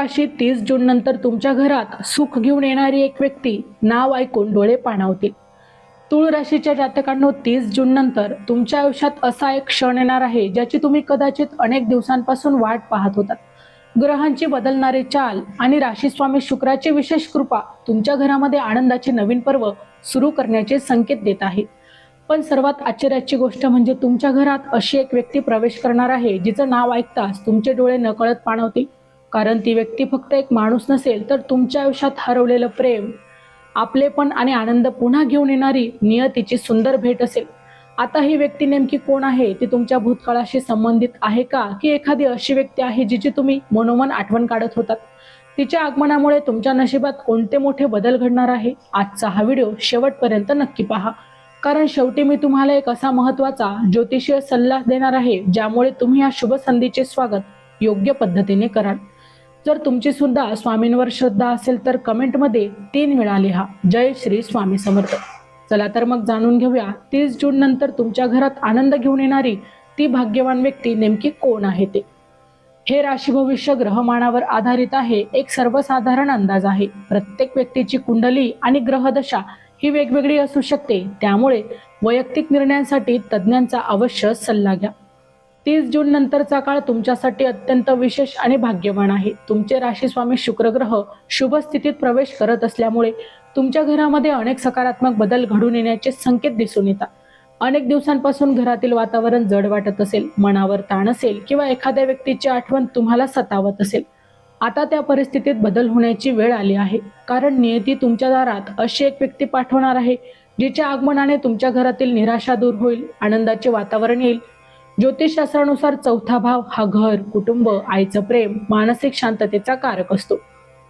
राशी 30 जून नंतर तुमच्या घरात सुख घेऊन येणारी एक व्यक्ती नाव ऐकून डोळे पाणावतील। तूळ राशीच्या जातकांनो, 30 जून नंतर तुमच्या आयुष्यात असा एक क्षण येणार आहे ज्याची तुम्ही कदाचित अनेक दिवसांपासून वाट पाहत होतात। ग्रहांची बदलणारी चाल आणि राशी स्वामी शुक्राची विशेष कृपा तुमच्या घरामध्ये आनंदाचे नवीन पर्व सुरू करण्याचे संकेत देत आहे। पण सर्वात आश्चर्याची गोष्ट म्हणजे तुमच्या घरात अशी एक व्यक्ती प्रवेश करणार आहे जिचं नाव ऐकताच तुमचे डोळे नकळत पाणवतील। कारण ती व्यक्ती फक्त एक माणूस नसेल तर तुमच्या आयुष्यात हरवलेलं प्रेम, आपलेपण आणि आनंद पुन्हा घेऊन येणारी नियतीची सुंदर भेट असेल। आता ही व्यक्ती नेमकी कोण आहे? ती तुमच्या भूतकाळाशी संबंधित आहे का, की एखादी अशी व्यक्ती आहे जिची तुम्ही मनोमन आठवण काढत होतात? तिच्या आगमनामुळे तुमच्या नशिबात कोणते मोठे बदल घडणार आहे? आजचा हा व्हिडिओ शेवटपर्यंत नक्की पहा, कारण शेवटी मी तुम्हाला एक असा महत्त्वाचा ज्योतिषीय सल्ला देणार आहे ज्यामुळे तुम्ही या शुभ संधीचे स्वागत योग्य पद्धतीने कराल। जर तुमची सुद्धा स्वामींवर श्रद्धा असेल तर कमेंटमध्ये 3 वेळा लिहा, जय श्री स्वामी समर्थ। चला तर मग जाणून घेऊया 30 जून नंतर तुमच्या घरात आनंद घेऊन येणारी ती भाग्यवान व्यक्ती नेमकी कोण आहे ते। हे राशी भविष्य ग्रहमानावर आधारित आहे, एक सर्वसाधारण अंदाज आहे। प्रत्येक व्यक्तीची कुंडली आणि ग्रहदशा ही वेगवेगळी असू शकते, त्यामुळे वैयक्तिक निर्णयांसाठी तज्ज्ञांचा अवश्य सल्ला घ्या। 30 जून नंतरचा काळ तुमच्यासाठी अत्यंत विशेष आणि भाग्यवान आहे। तुमचे राशी स्वामी शुक्र ग्रह शुभ स्थितीत प्रवेश करत असल्यामुळे तुमच्या घरामध्ये अनेक सकारात्मक बदल घडून येण्याचे संकेत दिसून येतात। अनेक दिवसांपासून घरातील वातावरण जड वाटत असेल, मनावर ताण असेल किंवा एखाद्या व्यक्तीची आठवण तुम्हाला सतावत असेल, आता त्या परिस्थितीत बदल होण्याची वेळ आली आहे। कारण नियती तुमच्या दारात अशी एक व्यक्ती पाठवणार आहे जिच्या आगमनाने तुमच्या घरातील निराशा दूर होईल, आनंदाचे वातावरण येईल। ज्योतिषशास्त्रानुसार चौथा भाव हा घर, कुटुंब, आईचं प्रेम, मानसिक शांततेचा कारक असतो।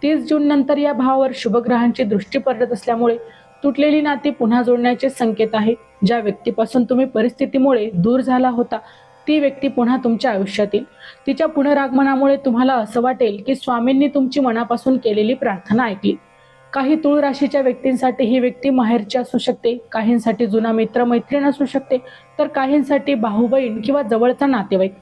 30 जून नंतर या भावावर शुभग्रहांची दृष्टी पडत असल्यामुळे तुटलेली नाती पुन्हा जोडण्याचे संकेत आहे। ज्या व्यक्तीपासून तुम्ही परिस्थितीमुळे दूर झाला होता ती व्यक्ती पुन्हा तुमच्या आयुष्यात येईल। तिच्या पुनरागमनामुळे तुम्हाला असं वाटेल की स्वामींनी तुमची मनापासून केलेली प्रार्थना ऐकली। काही तूळ राशीच्या व्यक्तींसाठी ही व्यक्ती माहेरची असू शकते, काहींसाठी जुना मित्र मैत्रीण असू शकते, तर काहींसाठी भाऊ बहीण किंवा जवळचा नातेवाईक।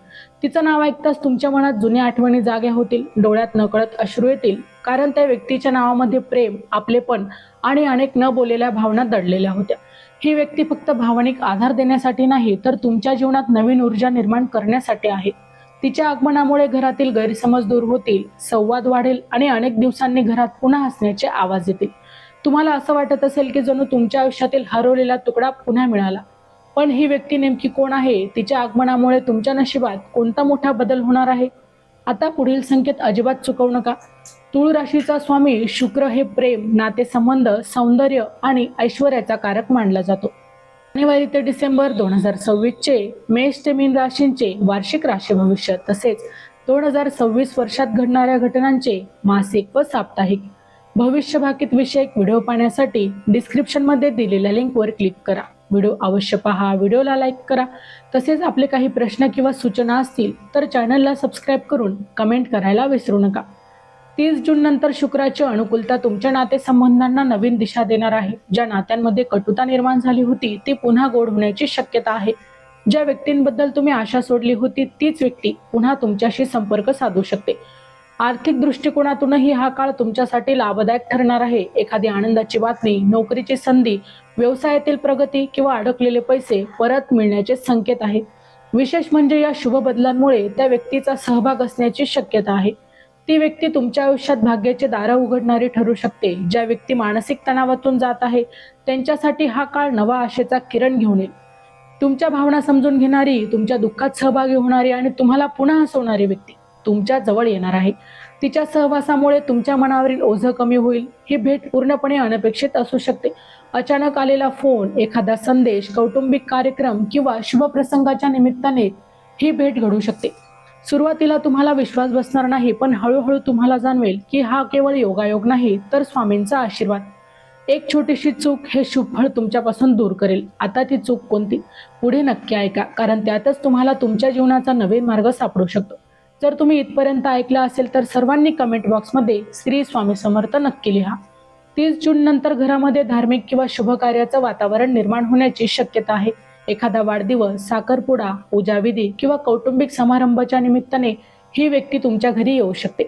तिचं नाव ऐकताच तुमच्या मनात जुन्या आठवणी जाग्या होतील, डोळ्यात नकळत अश्रू येतील, कारण त्या व्यक्तीच्या नावामध्ये प्रेम, आपलेपण आणि अनेक न बोललेल्या भावना दडलेल्या होत्या। ही व्यक्ती फक्त भावनिक आधार देण्यासाठी नाही तर तुमच्या जीवनात नवीन ऊर्जा निर्माण करण्यासाठी आहे। तिच्या आगमनामुळे घरातील गैरसमज दूर होतील, संवाद वाढेल आणि अनेक दिवसांनी घरात पुन्हा हसण्याचे आवाज येतील। तुम्हाला असं वाटत असेल की जणू तुमच्या आयुष्यातील हरवलेला तुकडा पुन्हा मिळाला। पण ही व्यक्ती नेमकी कोण आहे? तिच्या आगमनामुळे तुमच्या नशिबात कोणता मोठा बदल होणार आहे? आता पुढील संकेत अजिबात चुकवू नका। तूळ राशीचा स्वामी शुक्र हे प्रेम, नातेसंबंध, सौंदर्य आणि ऐश्वर्याचा कारक मानला जातो। जानेवारी ते डिसेंबर 2026 चे मेष ते मीन राशींचे वार्षिक राशी भविष्य तसेच 2026 वर्षात घडणाऱ्या घटनांचे मासिक व साप्ताहिक भविष्य भाकीत विषयक व्हिडिओ पाहण्यासाठी डिस्क्रिप्शन मध्ये दिलेल्या लिंकवर क्लिक करा। व्हिडिओ अवश्य पहा, व्हिडिओला लाईक करा। तसेच आपले काही प्रश्न किंवा सूचना असतील तर चॅनलला सबस्क्राईब करून कमेंट करायला विसरू नका। 30 जून नंतर शुक्राची अनुकूलता तुमच्या नातेसंबंधांना नवीन दिशा देणार आहे। ज्या नात्यांमध्ये कटुता निर्माण झाली होती ती पुन्हा गोड होण्याची शक्यता आहे। ज्या व्यक्तींबद्दल तुम्ही आशा सोडली होती तीच व्यक्ती पुन्हा तुमच्याशी संपर्क साधू शकते। आर्थिक दृष्टिकोनातूनही हा काळ तुमच्यासाठी लाभदायक ठरणार आहे। एखादी आनंदाची बातमी, नोकरीची संधी, व्यवसायातील प्रगती किंवा अडकलेले पैसे परत मिळण्याचे संकेत आहे। विशेष म्हणजे या शुभ बदलांमुळे त्या व्यक्तीचा सहभाग असण्याची शक्यता आहे। ती व्यक्ती तुमच्या आयुष्यात भाग्याचे दार उघडणारी ठरू शकते। ज्या व्यक्ती मानसिक तणावातून जात आहे त्यांच्यासाठी हा काळ नवा आशेचा किरण घेऊन येईल। तुमच्या भावना समजून घेणारी, तुमच्या दुःखात सहभागी होणारी आणि तुम्हाला पुन्हा हसवणारी व्यक्ती तुमच्या जवळ येणार आहे। तिच्या सहवासामुळे तुमच्या मनावरील ओझं कमी होईल। ही भेट पूर्णपणे अनपेक्षित असू शकते। अचानक आलेला फोन, एखादा संदेश, कौटुंबिक कार्यक्रम किंवा शुभ प्रसंगाच्या निमित्ताने ही भेट घडू शकते। सुरुवातीला तुम्हाला विश्वास बसणार नाही, पण हळूहळू तुम्हाला जाणवेल की हा केवळ योगायोग नाही तर स्वामींचा आशीर्वाद। एक छोटीशी चूक हे शुभ फळ तुमच्यापासून दूर करेल। आता ती चूक कोणती? पुढे नक्की ऐका, कारण त्यातच तुम्हाला तुमच्या जीवनाचा नवीन मार्ग सापडू शकतो। जर तुम्ही इथपर्यंत ऐकलं असेल तर सर्वांनी कमेंट बॉक्समध्ये श्री स्वामी समर्थ नक्की लिहा। 30 जून नंतर घरामध्ये धार्मिक किंवा शुभ कार्याचं वातावरण निर्माण होण्याची शक्यता आहे। एखादा वाढदिवस, साखरपुडा, पूजाविधी किंवा कौटुंबिक समारंभाच्या निमित्ताने ही व्यक्ती तुमच्या घरी येऊ शकते।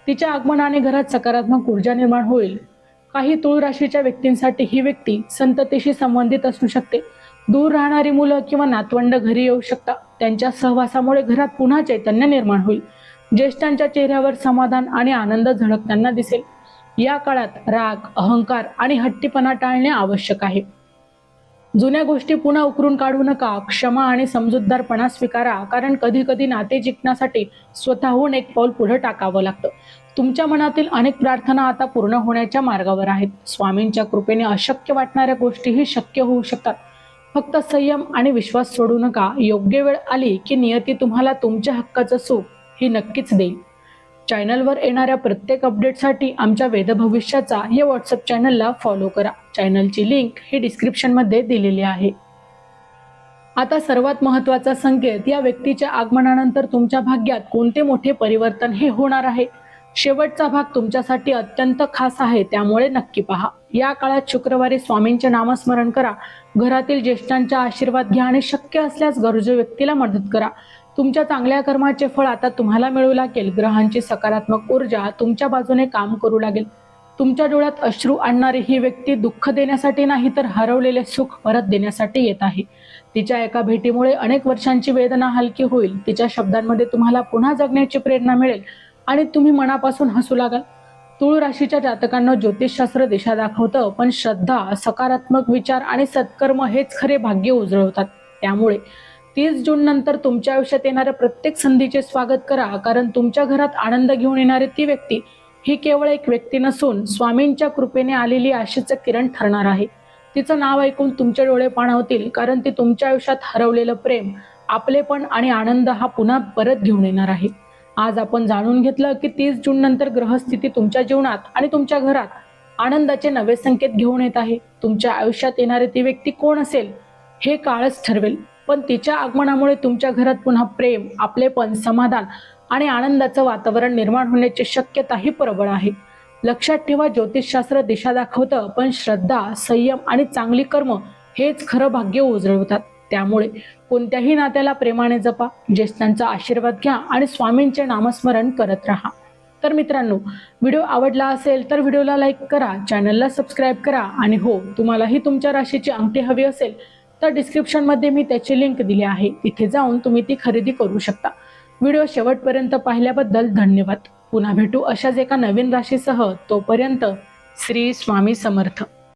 तिच्या आगमनाने घरात सकारात्मक ऊर्जा निर्माण होईल. काही तूळ राशीच्या व्यक्तींसाठी ही व्यक्ती संततीशी संबंधित असू शकते. दूर राहणारी मुलं किंवा नातवंड घरी येऊ शकतात. त्यांच्या सहवासामुळे घरात पुन्हा चैतन्य निर्माण होईल. ज्येष्ठांच्या चेहऱ्यावर समाधान आणि आनंद झळकताना दिसेल. या काळात राग, अहंकार आणि हट्टीपणा टाळणे आवश्यक आहे. जुन्या गोष्टी पुन्हा उकरून काढू नका. क्षमा आणि समजूतदारपणा स्वीकारा, कारण कधी कधी नाते जिंकण्यासाठी स्वतःहून एक पाऊल पुढे टाकावं लागतं. तुमच्या मनातील अनेक प्रार्थना आता पूर्ण होण्याच्या मार्गावर आहेत. स्वामींच्या कृपेने अशक्य वाटणाऱ्या गोष्टीही शक्य होऊ शकतात. फक्त संयम आणि विश्वास सोडू नका. योग्य वेळ आली की नियती तुम्हाला तुमच्या हक्काचं सुख ही नक्कीच देईल. चॅनलवर येणाऱ्या प्रत्येक अपडेटसाठी आमच्या वेदभविष्याचा या व्हॉट्सअप चॅनलला फॉलो करा. चॅनलची लिंक ही डिस्क्रिप्शनमध्ये दिलेली आहे. आता सर्वात महत्त्वाचा संकेत, या व्यक्तीच्या आगमनानंतर तुमच्या भाग्यात कोणते मोठे परिवर्तन हे होणार आहे. शेवटचा भाग तुमच्यासाठी अत्यंत खास आहे, त्यामुळे नक्की पहा. या काळात शुक्रवारी स्वामींचे नामस्मरण करा. घरातील ज्येष्ठांचा आशीर्वाद घ्या आणि शक्य असल्यास गरजू व्यक्तीला मदत करा. तुमच्या चांगल्या कर्माचे फळ आता तुम्हाला मिळू लागेल. ग्रहांची सकारात्मक ऊर्जा तुमच्या बाजूने काम करू लागेल. तुमच्या डोळ्यात अश्रू आणणारी ही व्यक्ती दुःख देण्यासाठी नाही, तर हरवलेले सुख परत देण्यासाठी येत आहे. तिच्या एका भेटीमुळे अनेक वर्षांची वेदना हलकी होईल. तिच्या शब्दांमध्ये तुम्हाला पुन्हा जगण्याची प्रेरणा मिळेल आणि तुम्ही मनापासून हसू लागाल. तूळ राशीच्या जातकांना ज्योतिषशास्त्र दिशा दाखवतं, पण श्रद्धा, सकारात्मक विचार आणि सत्कर्म हेच खरे भाग्य उजळवतात. त्यामुळे 30 जून नंतर तुमच्या आयुष्यात येणाऱ्या प्रत्येक संधीचे स्वागत करा, कारण तुमच्या घरात आनंद घेऊन येणारी ती व्यक्ती ही केवळ एक व्यक्ती नसून स्वामींच्या कृपेने आलेली आशेचं किरण ठरणार आहे. तिचं नाव ऐकून तुमचे डोळे पाणावतील, कारण ती तुमच्या आयुष्यात हरवलेलं प्रेम, आपलेपण आणि आनंद हा पुन्हा परत घेऊन येणार आहे. आज आपण जाणून घेतलं की 30 जून नंतर ग्रहस्थिती तुमच्या जीवनात आणि तुमच्या घरात आनंदाचे नवे संकेत घेऊन येत आहे. तुमच्या आयुष्यात येणारी ती व्यक्ती कोण असेल हे काळच ठरवेल, पण तिच्या आगमनामुळे तुमच्या घरात पुन्हा प्रेम, आपलेपण, समाधान आणि आनंदाचं वातावरण निर्माण होण्याची शक्यताही प्रबळ आहे. लक्षात ठेवा, ज्योतिषशास्त्र दिशा दाखवतं, पण श्रद्धा, संयम आणि चांगली कर्म हेच खरं भाग्य उजळवतात. त्यामुळे कोणत्याही नात्याला प्रेमाने जपा, ज्येष्ठांचा आशीर्वाद घ्या आणि स्वामींचे नामस्मरण करत राहा. तर मित्रांनो, व्हिडिओ आवडला असेल तर व्हिडिओला लाईक करा, चॅनलला सबस्क्राईब करा आणि हो, तुम्हालाही तुमच्या राशीची अंगठी हवी असेल तर डिस्क्रिप्शनमध्ये मी त्याची लिंक दिली आहे. तिथे जाऊन तुम्ही ती खरेदी करू शकता. व्हिडिओ शेवटपर्यंत पाहिल्याबद्दल धन्यवाद. पुन्हा भेटू अशाच एका नवीन राशीसह. तोपर्यंत श्री स्वामी समर्थ.